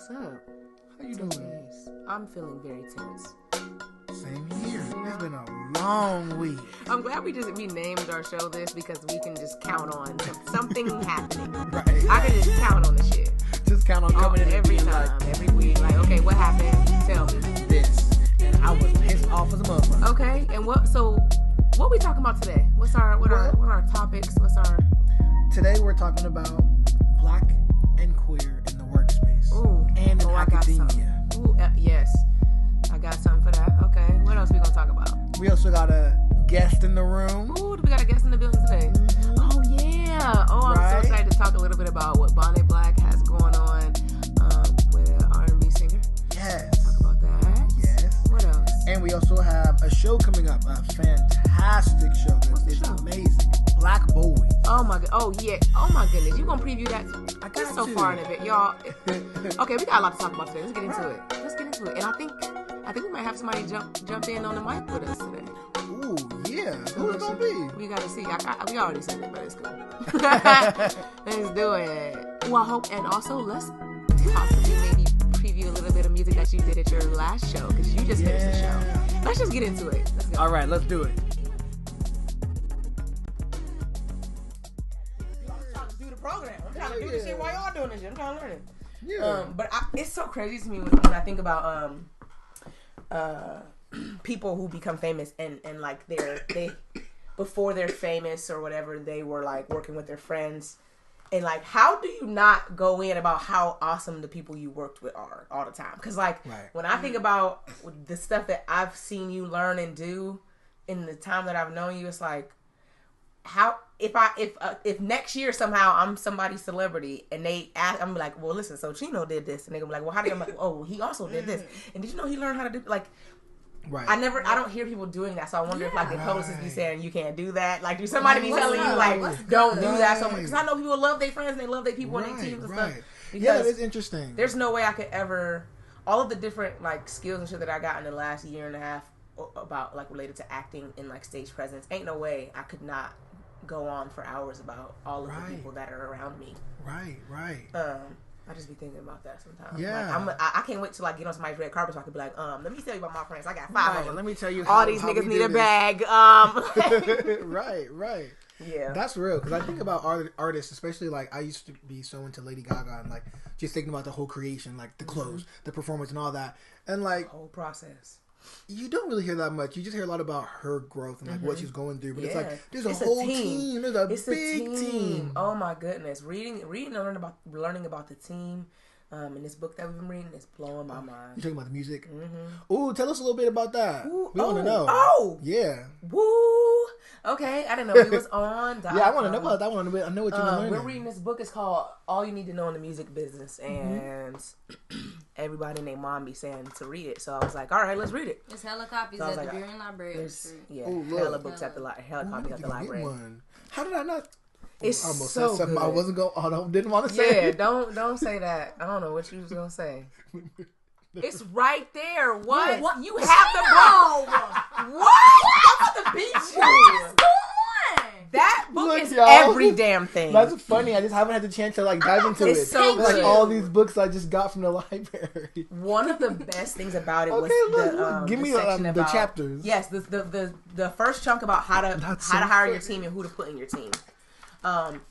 What's up? How you doing? Tense. I'm feeling very tense. Same here. It's been a long week. I'm glad we named our show this because we can just count on something happening. Right. I can just count on the shit. Just count on coming in every time, every week. Like, okay, what happened? Tell me. This. And I was pissed off as a motherfucker. Okay, and what we talking about today? What are our topics? Today we're talking about Black and queer in the workspace. Ooh. And in academia. Yes. I got something for that. Okay. What else we gonna talk about? We also got a guest in the room. Ooh, we got a guest in the building today. Mm-hmm. Oh yeah. Oh, I'm so excited to talk a little bit about what Bonnet Black has going on with an R&B singer. Yes. Talk about that. Yes. What else? And we also have a show coming up. A fantastic show. What's the show? Amazing. Black Bois. Oh my god. Oh yeah. Oh my goodness. You gonna preview that? I It's got so to. far in a bit, y'all. Okay, we got a lot to talk about today. Let's get into it. And I think we might have somebody jump in on the mic with us today. Ooh, yeah. Who's it gonna be? We gotta see. We already said it, but it's cool. Let's do it. Well, I hope, and also let's possibly maybe preview a little bit of music that you did at your last show because you just finished the show. Let's just get into it. Let's go. All right, let's do it. I'm trying to do the program. I'm trying to do this shit while y'all doing this shit. I'm trying to learn it. Yeah. But it's so crazy to me when I think about people who become famous and like they before they're famous or whatever, they were like working with their friends, and like how do you not go in about how awesome the people you worked with are all the time? Because like when I think about the stuff that I've seen you learn and do in the time that I've known you, it's like how if next year somehow I'm somebody's celebrity and they ask, I'm like, well, listen, so Chino did this, and they gonna be like, well, how did I'm like, oh, he also did this, and did you know he learned how to do like. Right. I don't hear people doing that, so I wonder if like the publicists be saying you can't do that. Like, do somebody be telling you like don't do that? So because I know people love their friends and they love their people and their teams and stuff. Because yeah, that is interesting. There's no way I could ever all of the different like skills and shit that I got in the last year and a half about like related to acting and like stage presence. Ain't no way I could not go on for hours about all of the people that are around me. Right. I just be thinking about that sometimes. Yeah. Like, I can't wait to like get on somebody's red carpet so I can be like, let me tell you about my friends. I got 5 of them. Let me tell you all these niggas need a bag. Right. Yeah. That's real. Because I think about artists, especially like I used to be so into Lady Gaga and like just thinking about the whole creation, like the clothes, the performance and all that. And like the whole process. You don't really hear that much. You just hear a lot about her growth and like what she's going through. But it's like there's a it's whole team. There's a big team. Oh my goodness. Reading and learning about the team. In this book that we've been reading, it's blowing my mind. You talking about the music? Mm-hmm. Ooh, tell us a little bit about that. Ooh, we want to know. Oh, yeah. Woo. Okay, I didn't know we was on. Yeah, I want to know about that. I want to know what you're learning. We're reading this book. It's called "All You Need to Know in the Music Business," and everybody and their mom be saying to read it. So I was like, "All right, let's read it." It's hella copies at the Beering Library. Yeah, hella books at the hella copies at the library. One. How did I not? It's I almost so said something good. I wasn't going. Didn't want to say. Yeah, don't say that. I don't know what you was gonna say. It's right there. What? You have the book? What? I'm about to beat you. What is going on? That book is y'all, every damn thing. That's funny. I just haven't had the chance to like dive into it. It's so like good. all these books I just got from the library. One of the best things about it was give me the chapters. Yes, the first chunk about how to hire your team and who to put in your team.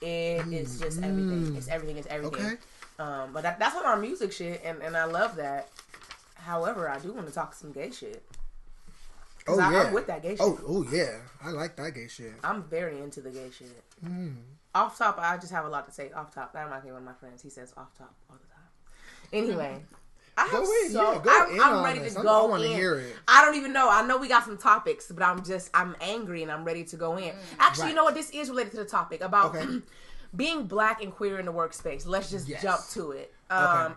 It is just everything. It's everything. Okay. But that's on our music shit, and I love that. However, I do want to talk some gay shit. I'm with that gay shit. Oh yeah, I like that gay shit. I'm very into the gay shit. Off top, I just have a lot to say. Off top, that reminds me of one of my friends. He says off top all the time. Anyway. I'm ready to go I want to hear it. I don't even know. I know we got some topics, but I'm angry and I'm ready to go in. Actually, you know what? This is related to the topic about being black and queer in the workspace. Let's just jump to it. And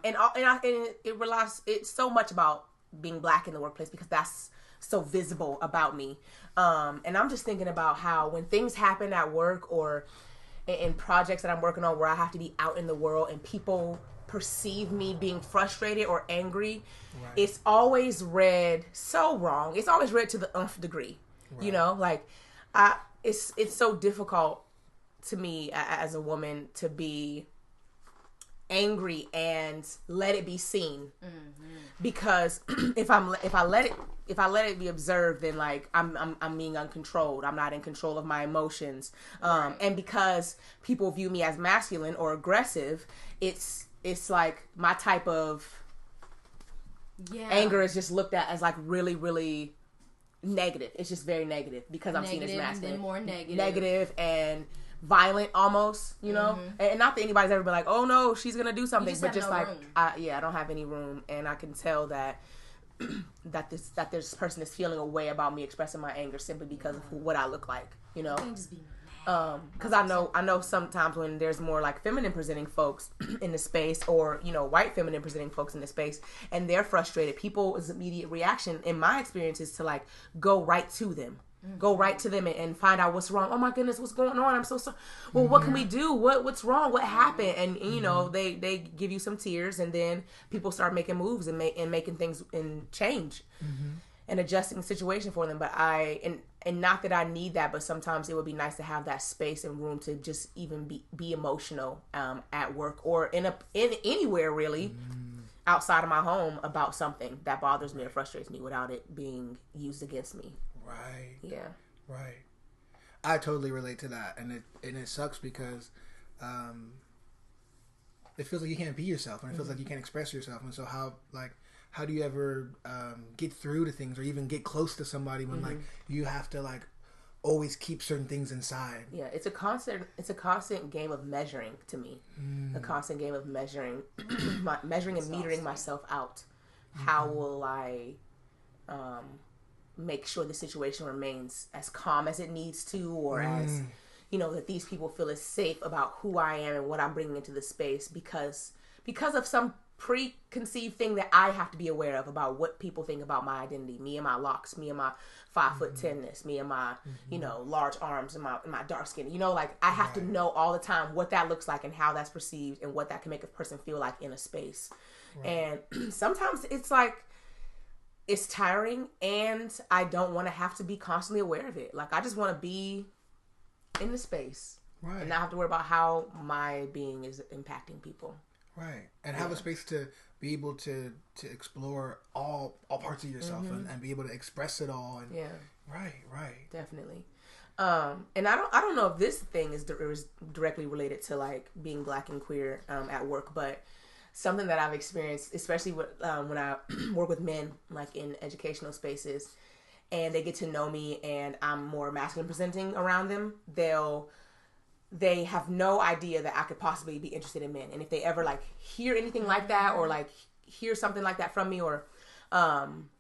it's so much about being black in the workplace because that's so visible about me. And I'm just thinking about how when things happen at work or in projects that I'm working on where I have to be out in the world and people perceive me being frustrated or angry, it's always read so wrong. It's always read to the nth degree. You know, like it's so difficult to me as a woman to be angry and let it be seen. Because if I let it be observed, then like I'm being uncontrolled. I'm not in control of my emotions. And because people view me as masculine or aggressive, it's like my type of anger is just looked at as like really, really negative. It's just very negative because I'm seen as masculine. And more negative and violent almost, you know. And not that anybody's ever been like, oh no, she's gonna do something, but just like I don't have any room, and I can tell that that this person is feeling a way about me expressing my anger simply because of what I look like, you know. Because I know sometimes when there's more like feminine presenting folks in the space, or you know, white feminine presenting folks in the space, and they're frustrated, people's immediate reaction in my experience is to like go right to them. Go right to them and find out what's wrong. Oh my goodness, what's going on? I'm so sorry. Well, what can we do? What's wrong? What happened? And you know, they give you some tears, and then people start making moves and making things and change and adjusting the situation for them. But and not that I need that, but sometimes it would be nice to have that space and room to just even be emotional at work or in anywhere really outside of my home about something that bothers me or frustrates me without it being used against me. Right. Yeah. Right. I totally relate to that, and it sucks because it feels like you can't be yourself, and it feels like you can't express yourself, and so how do you ever get through to things or even get close to somebody when like you have to like always keep certain things inside? Yeah, it's a constant game of measuring to me. A constant game of measuring and metering myself out. How will I make sure the situation remains as calm as it needs to, or as, you know, that these people feel as safe about who I am and what I'm bringing into the space because of some preconceived thing that I have to be aware of about what people think about my identity, me and my locks, me and my 5'10"ness, me and my, you know, large arms and my dark skin, you know, like I have to know all the time what that looks like and how that's perceived and what that can make a person feel like in a space. And sometimes it's like, it's tiring, and I don't want to have to be constantly aware of it. Like, I just want to be in the space and not have to worry about how my being is impacting people. Right. And have a space to be able to explore all parts of yourself and be able to express it all. And, Right. Definitely. And I don't know if this thing is directly related to like being Black and queer at work, but something that I've experienced, especially when I work with men, like in educational spaces, and they get to know me and I'm more masculine presenting around them, they have no idea that I could possibly be interested in men. And if they ever like hear anything like that, or like hear something like that from me, or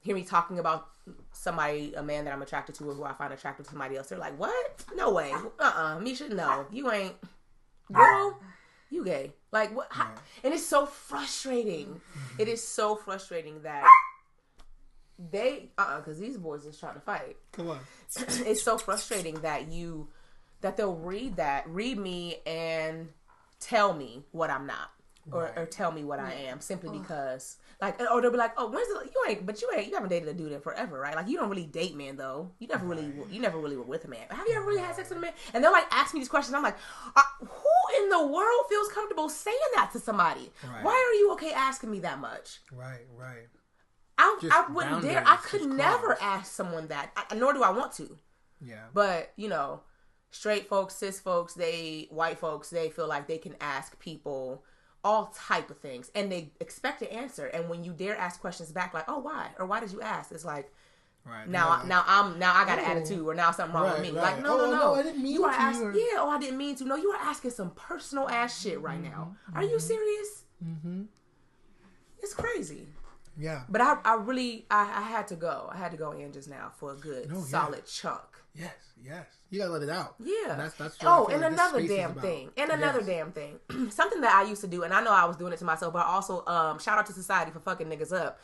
hear me talking about somebody, a man that I'm attracted to or who I find attractive to somebody else, they're like, what? No way. Misha, no. You ain't. Girl, you gay. Like, what? How? And it's so frustrating. It is so frustrating that they, because these boys is trying to fight. Come on. It's so frustrating that they'll read me and tell me what I'm not, or tell me what I am, simply because, like, or they'll be like, oh, you haven't dated a dude in forever, right? Like, you don't really date men though. You never really were with a man. Have you ever really had sex with a man? And they'll like ask me these questions. I'm like, who in the world feels comfortable saying that to somebody? Right. Why are you okay asking me that much? Right. I wouldn't dare. I could never ask someone that, nor do I want to. Yeah. But, you know, straight folks, cis folks, white folks, they feel like they can ask people all type of things, and they expect to answer. And when you dare ask questions back, like, "Oh, why?" or "Why did you ask?" It's like, now I got an attitude, or now something wrong with me. Like, no, I didn't mean you are to. asking, I didn't mean to. No, you are asking some personal ass shit right now. Are you serious? It's crazy. Yeah. But I really had to go. I had to go in just now for a good solid chunk. Yes. You gotta let it out. Yeah. And that's and another damn thing. Something that I used to do, and I know I was doing it to myself, but also shout out to society for fucking niggas up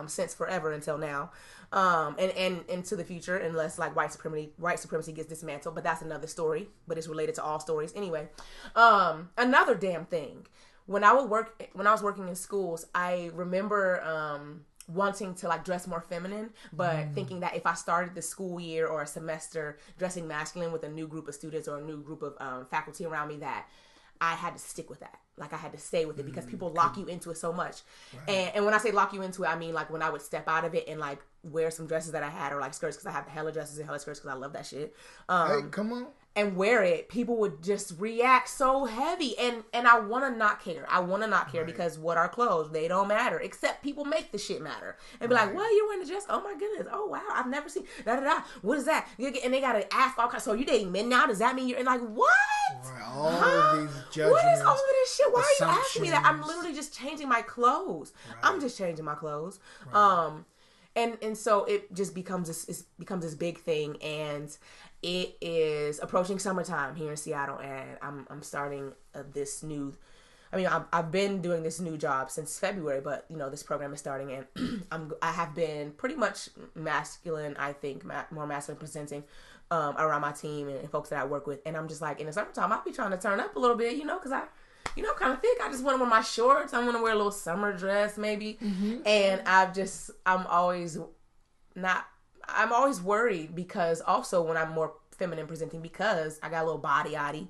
since forever until now. And into the future, unless like white supremacy gets dismantled, but that's another story. But it's related to all stories anyway. Another damn thing. When I was working in schools, I remember wanting to like dress more feminine, but thinking that if I started the school year or a semester dressing masculine with a new group of students or a new group of faculty around me, that I had to stick with that. Like I had to stay with it because people lock you into it so much. Right. And when I say lock you into it, I mean like when I would step out of it and like wear some dresses that I had or like skirts, because I have hella dresses and hella skirts because I love that shit. Hey, come on. And wear it, people would just react so heavy, and I want to not care. I want to not care because what are clothes? They don't matter, except people make the shit matter and be like, "What, you wearing a dress? Oh my goodness! Oh wow, I've never seen What is that?" And they gotta ask all kinds. So you dating men now? Does that mean you're? And like what? Right, all of these judgments. What is all of this shit? Why are you asking me that? I'm literally just changing my clothes. Right. I'm just changing my clothes. Right. And so it just becomes this big thing, and it is approaching summertime here in Seattle, and I'm starting this new. I mean, I've been doing this new job since February, but you know this program is starting, and I have been pretty much masculine. I think more masculine presenting around my team and folks that I work with, and I'm just like in the summertime, I'll be trying to turn up a little bit, you know, because I'm kind of thick. I just want to wear my shorts. I want to wear a little summer dress maybe. And I'm always worried because also when I'm more feminine presenting, because I got a little body yaddy,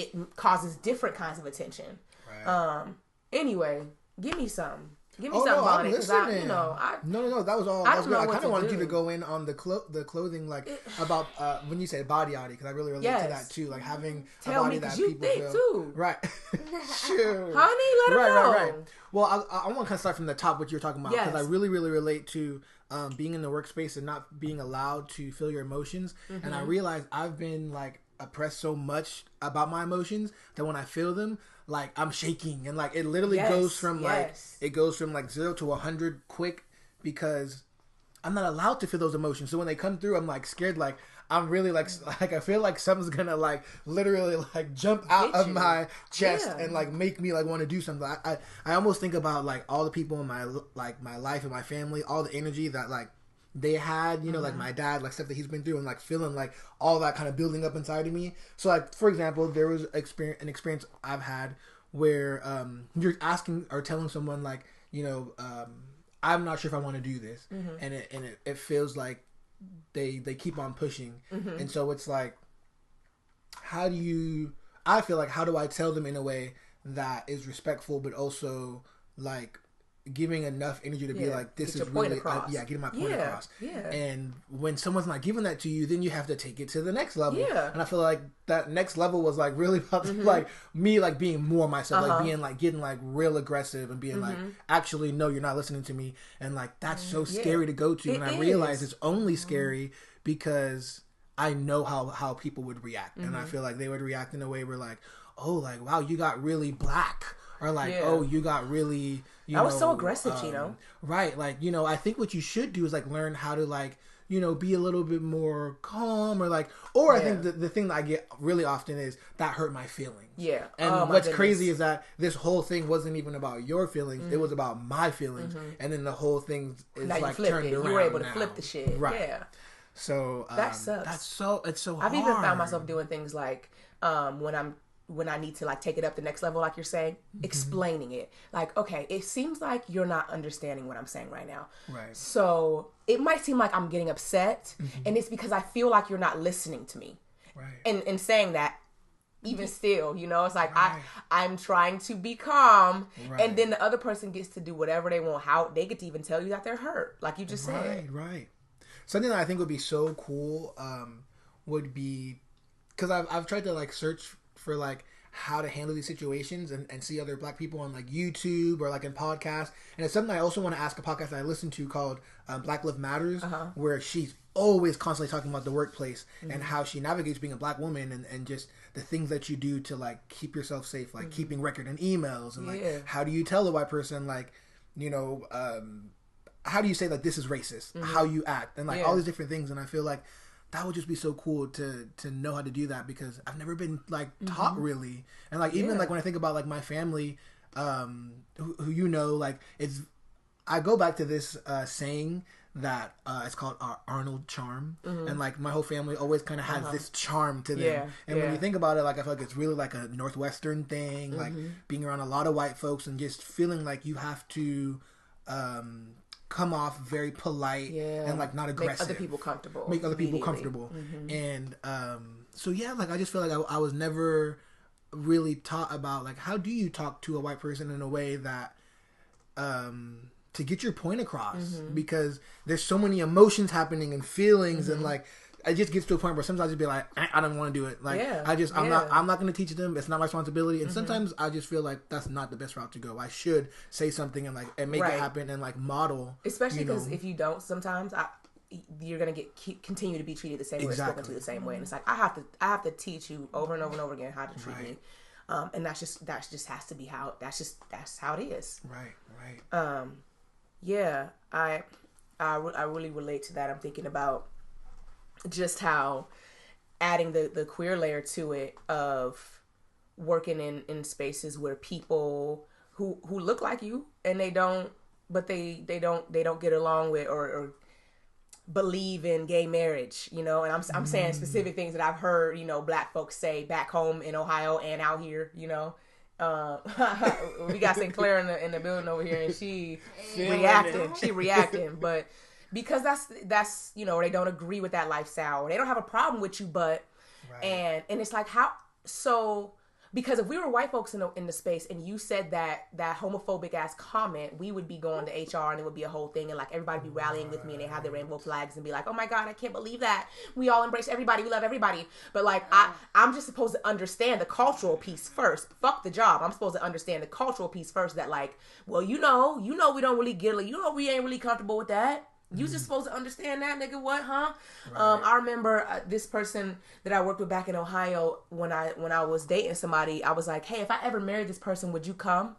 it causes different kinds of attention. Right. Anyway, give me some. Give me something about it, because No, that was all. That was good. I kind of wanted you to go in on the clothing, like about when you said body yaddy, because I really relate to that too, like having a body that people feel. Too. Right. Sure. Honey, let her know. Right. Well, I want to kind of start from the top, what you're talking about, because I really, really relate to being in the workspace and not being allowed to feel your emotions. And I realized I've been like oppressed so much about my emotions that when I feel them, like I'm shaking, and like it literally goes from like 0 to 100 quick, because I'm not allowed to feel those emotions. So when they come through, I'm like scared, like I'm really like I feel like something's gonna like literally like jump out of my chest and like make me like want to do something. I almost think about like all the people in my life and my family, all the energy that like they had, you know, like my dad, like stuff that he's been through, and like feeling like all that kind of building up inside of me. So like, for example, there was an experience I've had where you're asking or telling someone like, you know, I'm not sure if I want to do this, and it feels like they keep on pushing, and so it's like, how do I tell them in a way that is respectful but also like giving enough energy to be like, this is really getting my point across. And when someone's not giving that to you, then you have to take it to the next level. And I feel like that next level was like really about like me like being more myself, like being like getting like real aggressive and being like, actually no, you're not listening to me, and like that's so scary to go to. And I realize it's only scary because I know how people would react, and I feel like they would react in a way where like, oh, like wow, you got really black, or like oh, you got really I was so aggressive, Chino. Right, like, you know, I think what you should do is like learn how to like, you know, be a little bit more calm, or like, or I think the thing that I get really often is that hurt my feelings. And what's crazy is that this whole thing wasn't even about your feelings; it was about my feelings, and then the whole thing is now like turned around. You were able to flip the shit, right? So that sucks. It's so hard. I've even found myself doing things like when I need to like take it up the next level, like you're saying, explaining it. Like, okay, it seems like you're not understanding what I'm saying right now. Right. So it might seem like I'm getting upset, and it's because I feel like you're not listening to me. Right. And saying that, even still, you know, it's like I'm trying to be calm, and then the other person gets to do whatever they want. How they get to even tell you that they're hurt, like you just said. Right. Something that I think would be so cool would be, because I've tried to like search for like how to handle these situations and see other black people on like YouTube or like in podcasts, and it's something I also want to ask a podcast that I listen to called Black Lives Matters, where she's always constantly talking about the workplace and how she navigates being a black woman, and just the things that you do to like keep yourself safe, like keeping record in emails, and like how do you tell a white person like, you know, how do you say like this is racist, how you act, and like all these different things. And I feel like that would just be so cool to know how to do that, because I've never been like taught really. And like even like when I think about like my family, who you know, like I go back to this saying that it's called Arnold charm, and like my whole family always kind of has this charm to them. And when you think about it, like I feel like it's really like a Northwestern thing, like being around a lot of white folks and just feeling like you have to come off very polite and like not aggressive. Make other people comfortable. And so like I just feel like I was never really taught about like how do you talk to a white person in a way that to get your point across, because there's so many emotions happening and feelings and like it just gets to a point where sometimes I just be like, I don't want to do it. Like I'm not going to teach them. It's not my responsibility. And sometimes I just feel like that's not the best route to go. I should say something and make it happen and like model. Especially because if you don't, sometimes you're gonna continue to be treated the same way, spoken to the same way, and it's like I have to teach you over and over and over again how to treat me, and that just has to be how that's how it is. Right. Yeah, I really relate to that. I'm thinking about just how adding the queer layer to it of working in spaces where people who look like you and they don't get along with or believe in gay marriage, and I'm saying specific things that I've heard, black folks say back home in Ohio and out here, we got St. Clair in the building over here, and she reacting, but because that's they don't agree with that lifestyle, or they don't have a problem with you, but and it's like how so. Because if we were white folks in the space and you said that homophobic ass comment, we would be going to HR and it would be a whole thing, and like everybody be rallying with me and they have their rainbow flags and be like, oh my God, I can't believe that. We all embrace everybody. We love everybody. But like I'm just supposed to understand the cultural piece first. Fuck the job. I'm supposed to understand the cultural piece first, that like, well, we don't really get it. We ain't really comfortable with that. You just supposed to understand that, nigga. What, huh? Right. I remember this person that I worked with back in Ohio when I was dating somebody. I was like, hey, if I ever married this person, would you come?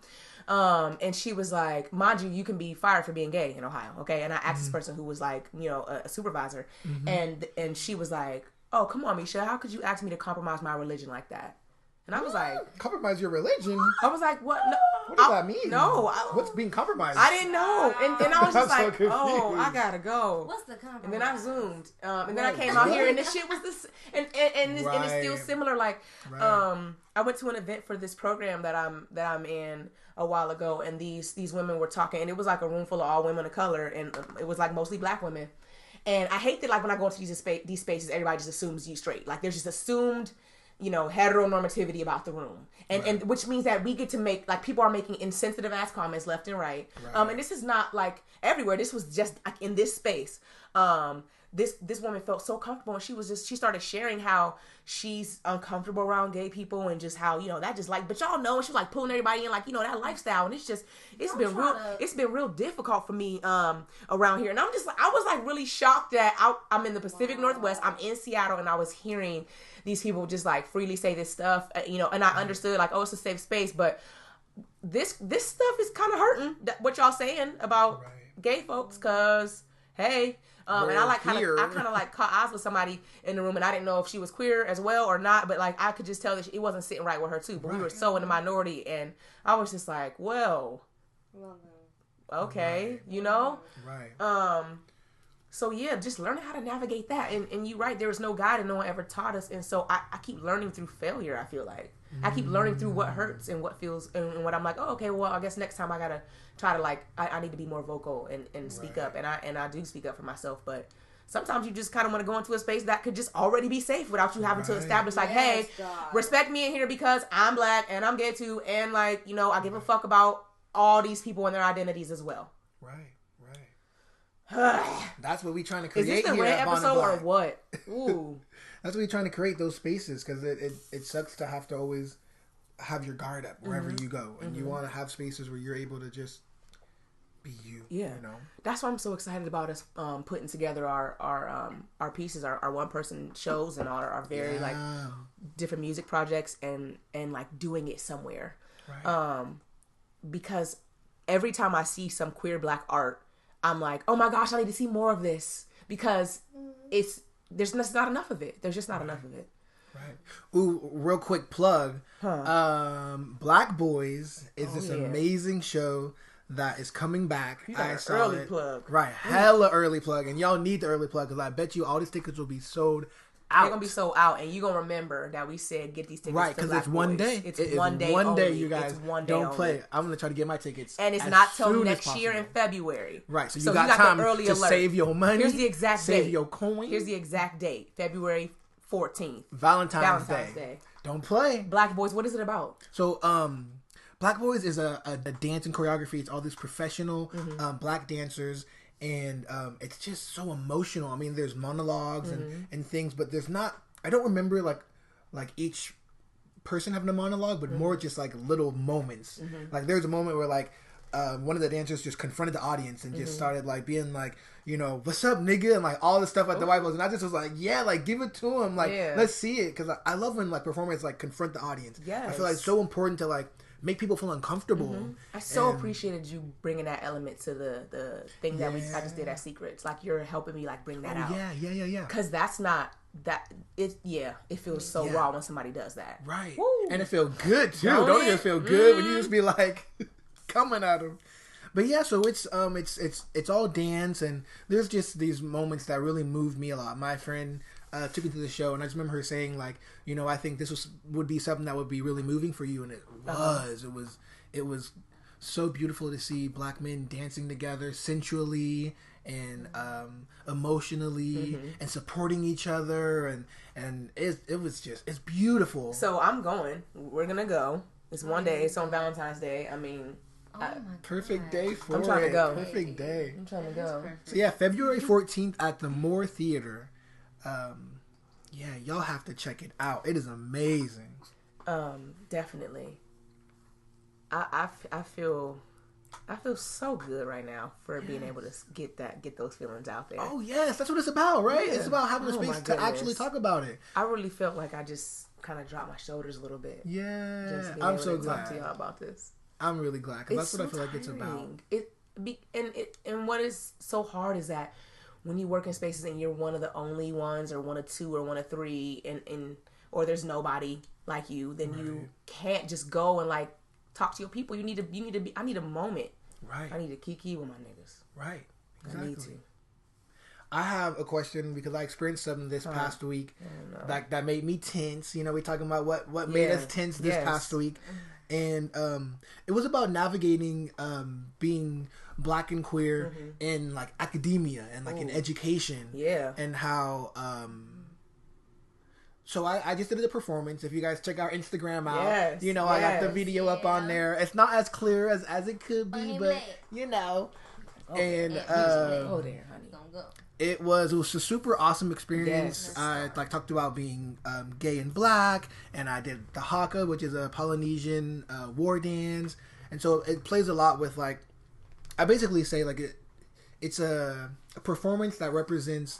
And she was like, mind you can be fired for being gay in Ohio, okay? And I asked this person who was like, a supervisor, and she was like, oh, come on, Misha, how could you ask me to compromise my religion like that? And I was like, compromise your religion? I was like, what? No, what does that mean? No. What's being compromised? I didn't know. And I was just like, so I gotta go. What's the compromise? And then I zoomed. And then I came out here and this shit was this. And it's still similar. Like, I went to an event for this program that I'm in a while ago. And these women were talking. And it was like a room full of all women of color. And it was like mostly black women. And I hate that like when I go into these spaces, everybody just assumes you straight. Like there's just assumed heteronormativity about the room. And which means that we get to make, like, people are making insensitive ass comments left and right. And this is not like everywhere. This was just like in this space. This woman felt so comfortable, and she started sharing how she's uncomfortable around gay people and just how, that just like, but y'all know, and she was like pulling everybody in, like, that lifestyle. And it's been real difficult for me around here. And I was like really shocked that I'm in the Pacific Northwest, I'm in Seattle, and I was hearing these people just like freely say this stuff, and I understood like, oh, it's a safe space, but this stuff is kind of hurting what y'all saying about gay folks, cause hey, and I kind of like caught eyes with somebody in the room, and I didn't know if she was queer as well or not, but like I could just tell that it wasn't sitting right with her too. But we were so in the minority, and I was just like, well, okay, So yeah, just learning how to navigate that, and you're right. There was no guide, and no one ever taught us, and so I keep learning through failure. I feel like I keep learning through what hurts and what feels, and what I'm like, oh, okay, well, I guess next time I gotta try to like, I need to be more vocal and speak up, and I do speak up for myself, but sometimes you just kind of want to go into a space that could just already be safe without you having to establish like, hey, respect me in here because I'm black and I'm gay too, and like, I give a fuck about all these people and their identities as well. That's what we trying to create. Is this the red episode or what? Ooh. That's what we're trying to create, those spaces, because it sucks to have to always have your guard up wherever you go, and you want to have spaces where you're able to just be you. Yeah, that's why I'm so excited about us putting together our pieces, our one person shows, and our very like different music projects, and like doing it somewhere, because every time I see some queer black art, I'm like, oh my gosh, I need to see more of this, because there's just not enough of it. There's just not enough of it. Right. Ooh, real quick plug. Black Bois is this amazing show that is coming back. I saw early plug. Right. Hella early plug. And y'all need the early plug, because I bet you all these tickets will be sold out. They're going to be sold out, and you're going to remember that we said get these tickets. Right, because it's one day. It's one day only. You guys. It's one day don't only. play. I'm going to try to get my tickets. And it's not till next year in February. Right, so you got time to alert. save your money. Here's the exact date. Save your coin. Here's the exact date. February 14th. Valentine's Day. Don't play. Black Boys, what is it about? So, Black Boys is a dance and choreography. It's all these professional black dancers, and it's just so emotional. I mean, there's monologues and things, but there's not. I don't remember like each person having a monologue, but more just like little moments. Like there's a moment where like one of the dancers just confronted the audience and just started like being like, you know, what's up, nigga, and like all the stuff like the white boys, and I just was like, yeah, like give it to him, like let's see it, because I love when like performers like confront the audience. I feel like it's so important to like make people feel uncomfortable. I appreciated you bringing that element to the thing that I just did at Secrets. Like you're helping me like bring that out. Yeah. Because that's not that it. Yeah, it feels so raw when somebody does that. Right. Woo. And it feels good too. Don't it just feel good when you just be like coming at them. But yeah, so it's all dance, and there's just these moments that really moved me a lot. My friend took me to the show, and I just remember her saying like, you know, I think this would be something that would be really moving for you, and it was. It was so beautiful to see black men dancing together sensually and emotionally and supporting each other, and it was just, it's beautiful. So we're gonna go. It's one day. It's on Valentine's Day. I mean, perfect day for it. I'm trying to go. Perfect day. I'm trying to go. So yeah, February 14th at the Moore Theater. Yeah, y'all have to check it out. It is amazing. Definitely. I feel so good right now for being able to get those feelings out there. Oh yes, that's what it's about, right? Yeah. It's about having a space to actually talk about it. I really felt like I just kind of dropped my shoulders a little bit. Yeah, I'm so glad. Talk to y'all about this. I'm really glad, because that's what I feel like it's about. And what is so hard is that when you work in spaces and you're one of the only ones, or one of two, or one of three, and or there's nobody like you, then you can't just go and like talk to your people. You need to be. I need a moment. Right. I need to kiki with my niggas. Right. Exactly. I need to. I have a question, because I experienced something this past week that made me tense. You know, we're talking about what made us tense this past week. And it was about navigating being black and queer in like academia and like in education. Yeah. And how so I just did a performance. If you guys check our Instagram out, you know, I got the video up on there. It's not as clear as it could be, but you know. And go there, honey. Go. It was a super awesome experience. I like talked about being gay and black, and I did the haka, which is a Polynesian war dance, and so it plays a lot with like, I basically say like it's a performance that represents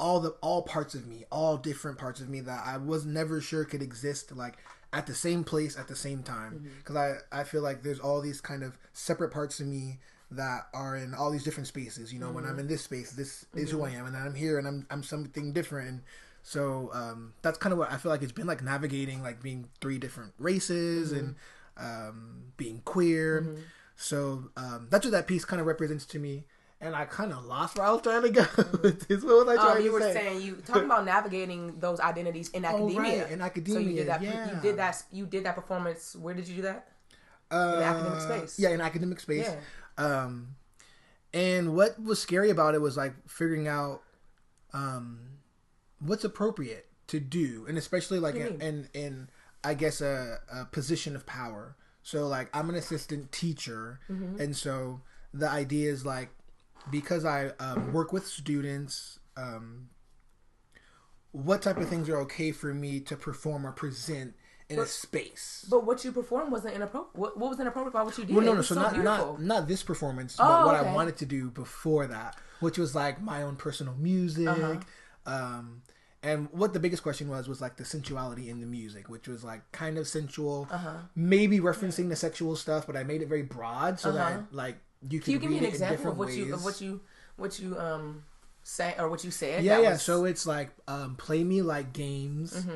all parts of me, all different parts of me that I was never sure could exist like at the same place at the same time, because I feel like there's all these kind of separate parts of me that are in all these different spaces. You know, when I'm in this space, this is who I am, and then I'm here and I'm something different. And so that's kind of what I feel like it's been like, navigating like being three different races and being queer. So that's what that piece kind of represents to me. And I kind of lost where I was trying to go with this. What was I trying to say? You were saying, you talking about navigating those identities in academia. Right, in academia. So you did that. You did that performance. Where did you do that? In academic space. Yeah, in academic space. Yeah. And what was scary about it was like figuring out what's appropriate to do, and especially like in I guess a position of power. So like I'm an assistant teacher, and so the idea is like, because I work with students, what type of things are okay for me to perform or present in a space. But what you performed wasn't inappropriate. What was inappropriate about what you did? Well, no. So not this performance, but what I wanted to do before that, which was like my own personal music. And what the biggest question was like the sensuality in the music, which was like kind of sensual, maybe referencing the sexual stuff, but I made it very broad so that like you could read it in different ways. Can you give me an example of what you say or what you said? Yeah. So it's like play me like games.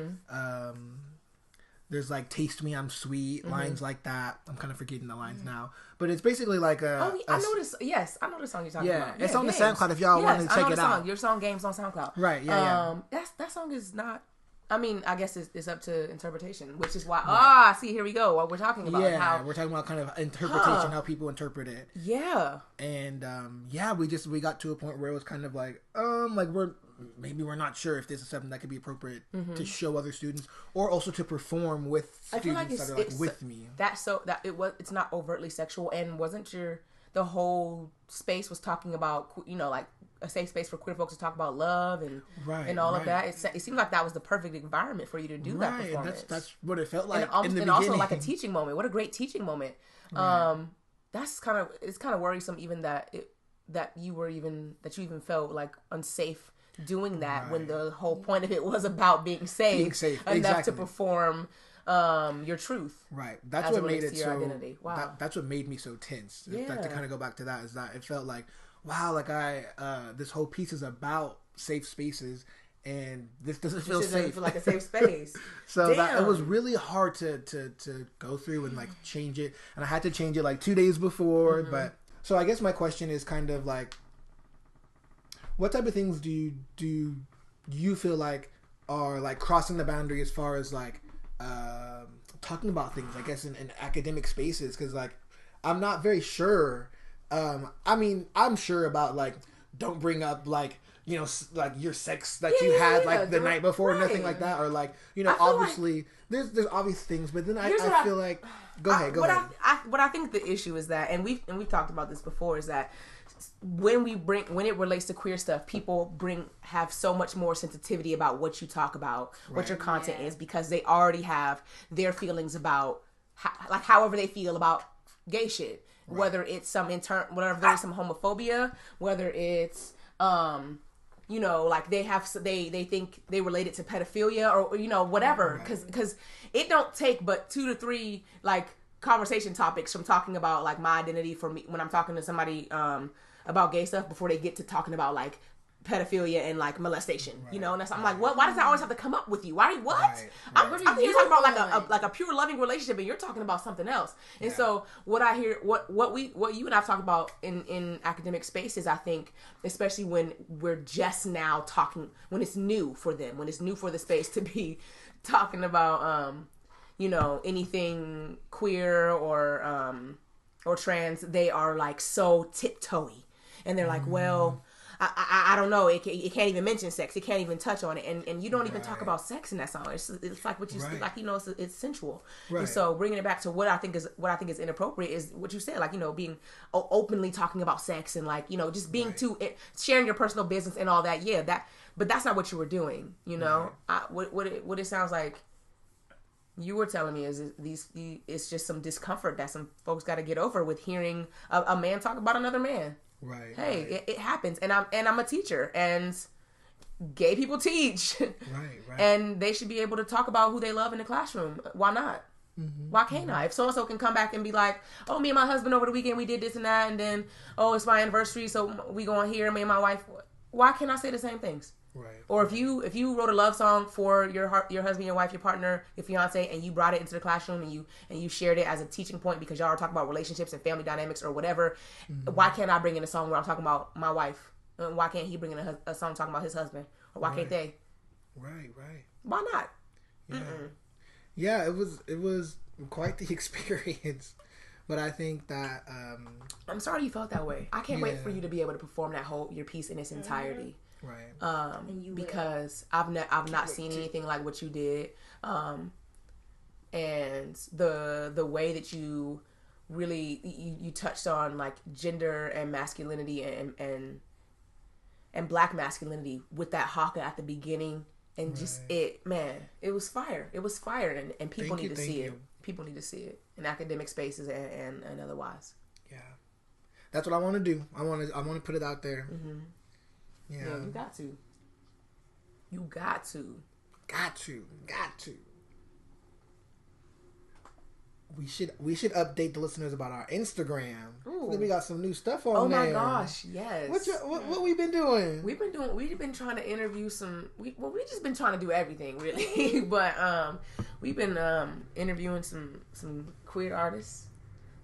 There's like taste me, I'm sweet, lines like that. I'm kind of forgetting the lines now, but it's basically like I know this. Yes, I know the song you're talking about. It's on the SoundCloud if y'all want to check it out. Your song Games on SoundCloud. Right. Yeah. That song is not. I mean, I guess it's up to interpretation, which is why. Right. See, here we go. What we're talking about. Yeah, we're talking about kind of interpretation, how people interpret it. Yeah. And we got to a point where it was kind of like we're maybe we're not sure if this is something that could be appropriate to show other students, or also to perform with students that are like with me. It's not overtly sexual, and wasn't the whole space was talking about, like a safe space for queer folks to talk about love and all of that. It seemed like that was the perfect environment for you to do that performance. That's what it felt like in the beginning. Also like a teaching moment. What a great teaching moment. It's kind of worrisome even that you even felt like unsafe doing that when the whole point of it was about being safe enough to perform your truth. Right. That's what made it so identity. Wow. That's what made me so tense. Yeah. Like, to kind of go back to that, is that it felt like, wow, like this whole piece is about safe spaces, and this doesn't feel safe. Doesn't feel like a safe space. So it was really hard to go through and like change it, and I had to change it like 2 days before. But so I guess my question is kind of like, what type of things do you feel like are like crossing the boundary as far as like talking about things, I guess, in academic spaces? Because like I'm not very sure. I mean, I'm sure about like, don't bring up like, like your sex that you had like the night before, or nothing like that, or like, obviously like, there's obvious things, but then I feel like go ahead. What I think the issue is that, and we've talked about this before, is that when it relates to queer stuff, people have so much more sensitivity about what you talk about, what your content is, because they already have their feelings about however they feel about gay shit. Right. Whether it's whether there's some homophobia, whether it's like they think they relate it to pedophilia, or whatever, because it don't take but 2 to 3 like conversation topics from talking about like my identity for me when I'm talking to somebody about gay stuff before they get to talking about like pedophilia and like molestation, and that's, I'm like, what? Why does that always have to come up with you? Why? What? Right. I'm here talking about like a pure loving relationship, and you're talking about something else. And so what I hear, what you and I've talked about in academic spaces, I think, especially when we're just now talking, when it's new for them, when it's new for the space to be talking about, anything queer or trans, they are like so tiptoey, and they're like, well, I don't know. It can't even mention sex. It can't even touch on it, and you don't even talk about sex in that song. It's like what you like. It's sensual. Right. And so bringing it back to what I think is inappropriate is what you said. Like, being openly talking about sex, and like, just being sharing your personal business and all that. Yeah, but that's not what you were doing. What it sounds like you were telling me is it's just some discomfort that some folks got to get over with hearing a man talk about another man. Right. Hey, it happens, and I'm a teacher, and gay people teach. Right. And they should be able to talk about who they love in the classroom. Why not? Mm-hmm. Why can't I? If so and so can come back and be like, oh, me and my husband over the weekend we did this and that, and then it's my anniversary, so we going here. Me and my wife. Why can't I say the same things? Right. Or if you wrote a love song for your husband, your wife, your partner, your fiance, and you brought it into the classroom and you shared it as a teaching point because y'all are talking about relationships and family dynamics or whatever, why can't I bring in a song where I'm talking about my wife? And why can't he bring in a song talking about his husband? Or why can't they? Right. Why not? Yeah. Yeah, it was quite the experience. But I think that I'm sorry you felt that way. I can't wait for you to be able to perform your piece in its entirety. Right. Because I've not seen anything like what you did, and the way that you really you touched on like gender and masculinity and Black masculinity with that haka at the beginning, and just it was fire. It was fire, and people need to see it. People need to see it in academic spaces and otherwise. Yeah, that's what I want to do. I want to put it out there. Mm-hmm. Yeah, you got to. You got to. Got to. We should update the listeners about our Instagram. Ooh. We got some new stuff on there. Oh my gosh, yes. What we been doing? We've been trying to interview we just been trying to do everything really, but we've been interviewing some queer artists.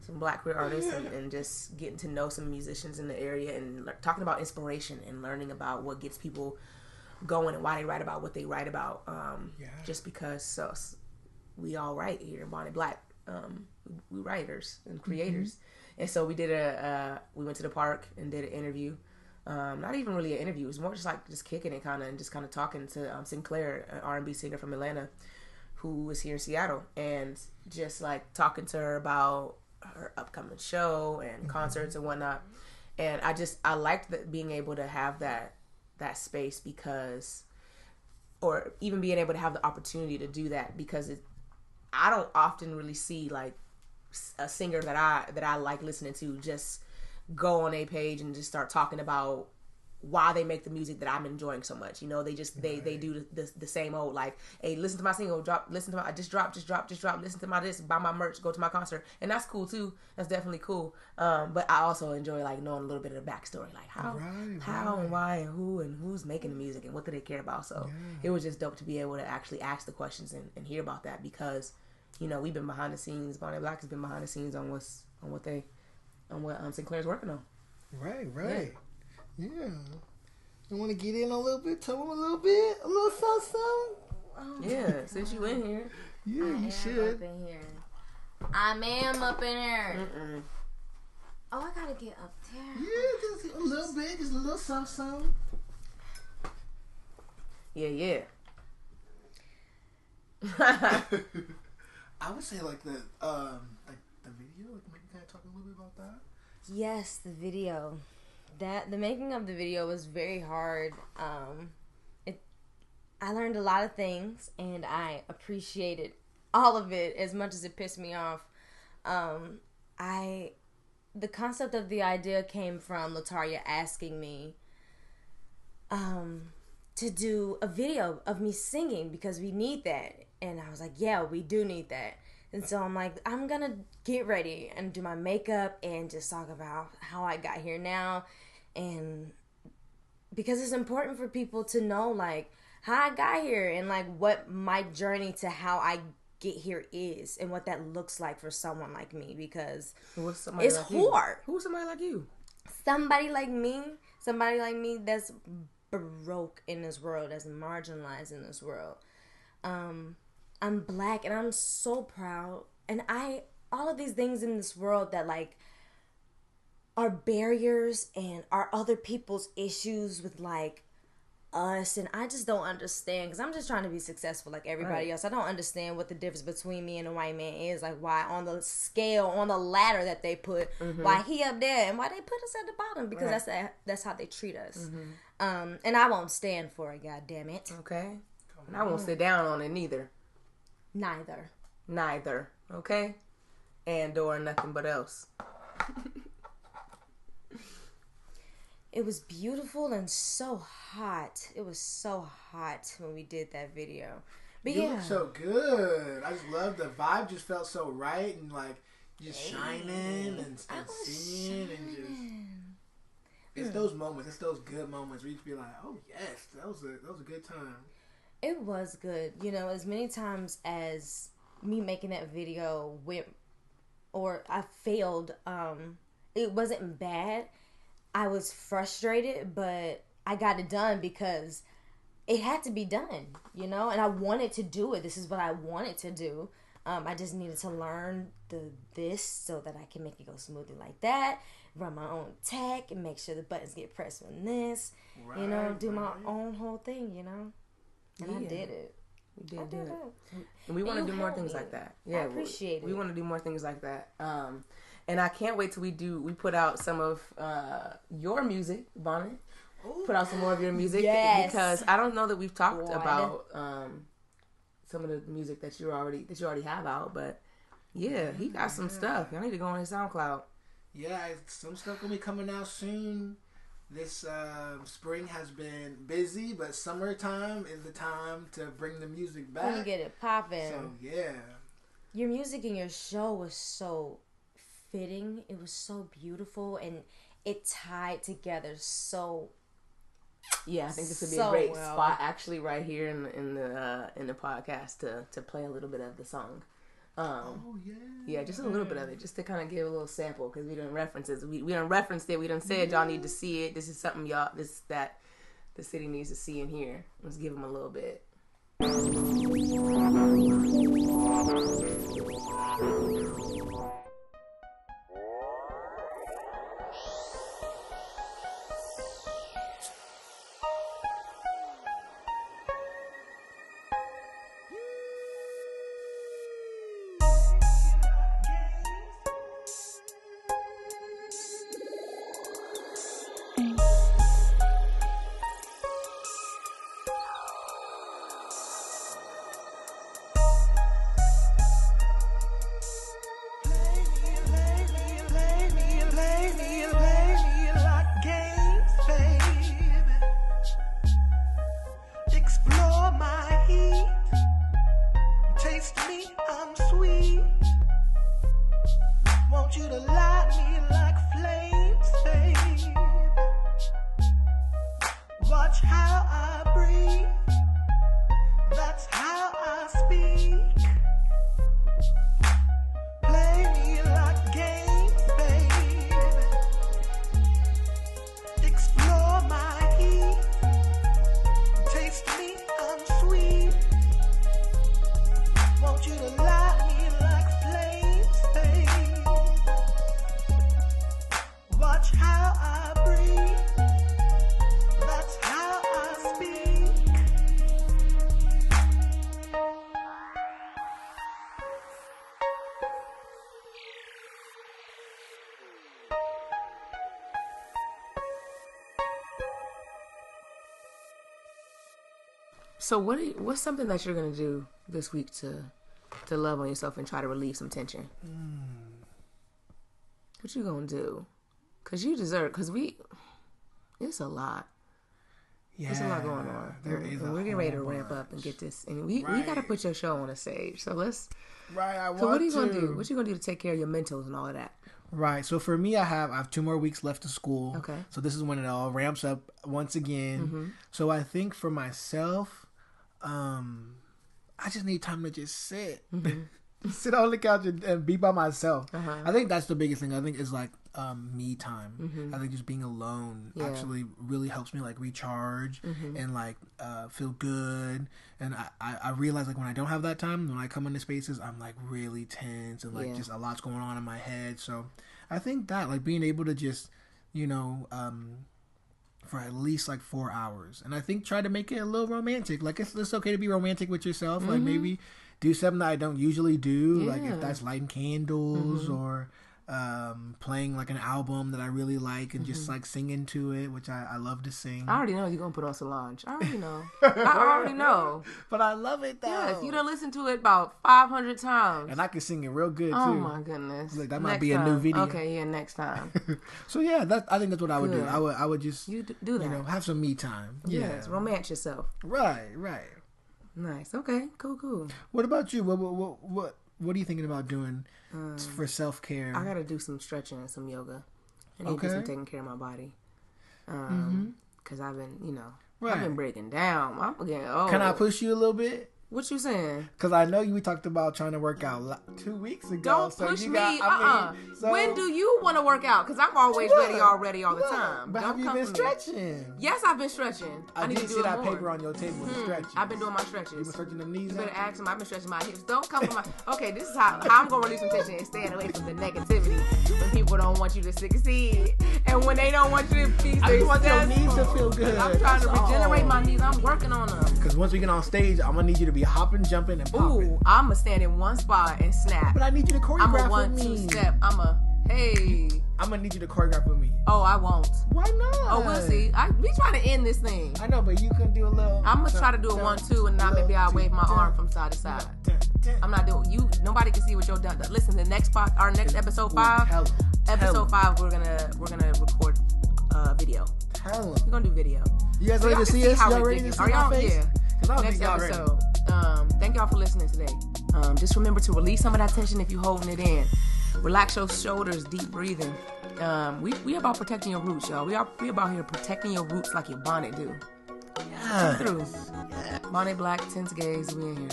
Some Black queer artists, and just getting to know some musicians in the area, and talking about inspiration and learning about what gets people going and why they write about what they write about. Just because we all write here in Bonnet Black. We writers and creators. Mm-hmm. And so we did we went to the park and did an interview not even really an interview. It was more just like just kicking it and just talking to Sinclair, an R&B singer from Atlanta, who is here in Seattle, and just like talking to her about her upcoming show and concerts and whatnot. And I liked being able to have that space because, or even being able to have the opportunity to do that, because I don't often really see like a singer that I like listening to just go on a page and just start talking about why they make the music that I'm enjoying so much. You know, they just they do the same old, like, hey, listen to my single, listen to my just drop, listen to my this, buy my merch, go to my concert. And that's cool too. That's definitely cool. But I also enjoy like knowing a little bit of the backstory, like how and why and who's making the music and what do they care about. So it was just dope to be able to actually ask the questions and hear about that, because, you know, we've been behind the scenes. Bonnet Black has been behind the scenes on what Sinclair's working on. Right. Yeah. You want to get in a little bit? Tell them a little bit? A little something? Yeah, since you in here. Yeah, you should. I am up in here. Oh, I gotta get up there. Yeah, just a little bit. Just a little something. Yeah. I would say like the video. Like, maybe kind of talk a little bit about that. Yes, the video. The making of the video was very hard. I learned a lot of things, and I appreciated all of it as much as it pissed me off. The concept of the idea came from Lataria asking me to do a video of me singing because we need that. And I was like, yeah, we do need that. And so I'm like, I'm going to get ready and do my makeup and just talk about how I got here now. And because it's important for people to know, like, how I got here and, like, what my journey to how I get here is and what that looks like for someone like me, because it's like hard. Who's somebody like you? Somebody like me that's broke in this world, that's marginalized in this world. I'm black and I'm so proud. And all of these things in this world that like are barriers and are other people's issues with like us. And I just don't understand, because I'm just trying to be successful like everybody else. I don't understand what the difference between me and a white man is. Like why on the scale, on the ladder that they put, why he up there and why they put us at the bottom, because that's how they treat us. And I won't stand for it, God damn it. Okay. And I won't sit down on it neither. Neither. Okay? And or nothing but else. It was beautiful and so hot. It was so hot when we did that video. But you look so good. I just love the vibe. Just felt so right and like just shining and seeing and just. It's those moments. It's those good moments where you just be like, oh yes, that was a good time. It was good. You know, as many times as me making that video went, or I failed, it wasn't bad. I was frustrated, but I got it done because it had to be done, you know? And I wanted to do it. This is what I wanted to do. I just needed to learn this so that I can make it go smoothly like that, run my own tech, and make sure the buttons get pressed with this, you know, do my own whole thing, you know? And I did it. We did do it. And we want to do more things like that. Yeah, I appreciate it. We want to do more things like that. And I can't wait till we put out some of your music, Bonnet. Put out some more of your music. Yes. Because I don't know that we've talked about some of the music that you already have out, but yeah, he got some stuff. I need to go on his SoundCloud. Yeah, some stuff gonna be coming out soon. This spring has been busy, but summertime is the time to bring the music back. We get it popping. So yeah, your music and your show was so fitting. It was so beautiful, and it tied together so. Yeah, I think this would be a great spot, actually, right here in the podcast to play a little bit of the song. Yeah, just a little bit of it, just to kind of give a little sample, because we done references. We done referenced it. We done said y'all need to see it. This is something that the city needs to see and hear. Let's give them a little bit. Watch how I breathe. That's how I speak. Play me like games, baby. Explore my heat. Taste me, I'm sweet. Want you to light me like flames, baby. Watch how I breathe. That's how I speak. So what's something that you're gonna do this week to love on yourself and try to relieve some tension? What you gonna do? Cause you deserve. Cause it's a lot. Yeah, there's a lot going on. We're getting ready to ramp up and get this. And we got to put your show on a stage. So let's. Right. So what are you gonna do? What you gonna do to take care of your mentals and all of that? Right. So for me, I have 2 more weeks left of school. Okay. So this is when it all ramps up once again. Mm-hmm. So I think for myself, I just need time to just sit. Mm-hmm. Sit on the couch and be by myself. Uh-huh. I think that's the biggest thing. I think is like me time. Mm-hmm. I think just being alone actually really helps me like recharge and like feel good. And I realize like when I don't have that time, when I come into spaces, I'm like really tense and like just a lot's going on in my head. So I think that like being able to just, for at least like 4 hours. And I think try to make it a little romantic. Like it's okay to be romantic with yourself. Like maybe do something that I don't usually do. Yeah. Like if that's lighting candles or playing like an album that I really like and just like singing to it, which I love to sing. I already know you're gonna put on Solange. I already know. I already know. But I love it though. Yes, you done listened to it about 500 times. And I can sing it real good too. Oh my goodness. Like that might be a new video. Okay, yeah, next time. So yeah, I think that's what I would do. I would just you do that. Have some me time. Yes, romance yourself. Right. Nice. Okay. Cool. What about you? What are you thinking about doing for self-care? I gotta do some stretching and some yoga. I need to do some taking care of my body. Because I've been, I've been breaking down. I'm getting old. Can I push you a little bit? What you saying? Because I know we talked about trying to work out 2 weeks ago. Don't push me. When do you want to work out? Because I'm always ready all the time. But have you been stretching? Yes, I've been stretching. I need to see that paper on your table to stretch. I've been doing my stretches. You been stretching the knees? You better ask him. I've been stretching my hips. Don't come from my... Okay, this is how I'm going to release some tension and staying away from the negativity when people don't want you to succeed. And when they don't want you to be successful. I just want your knees to feel good. I'm trying to regenerate my knees. I'm working on them. Because once we get on stage, I'm going to need you to be hopping, jumping, and popping. Ooh, I'm going to stand in one spot and snap. But I need you to choreograph with me. I'm a 1-2 step. Hey. I'm going to need you to choreograph with me. Oh, I won't. Why not? Oh, we'll see. We trying to end this thing. I know, but you can do a little... I'm going to try to do a 1-2 and not maybe I'll wave my arm from side to side. I'm not doing... Nobody can see what you're done. Listen, the next part, our next episode 5. Episode 5, we're gonna record video. Tell them. We're gonna do video. You guys ready to see us? Y'all ready to see my face? Yeah. Next episode. Thank y'all for listening today. Just remember to release some of that tension if you're holding it in. Relax your shoulders, deep breathing. We about protecting your roots, y'all. We about here protecting your roots like your bonnet do. Yeah. Through. Bonnet Black, Tense Gaze, we in here.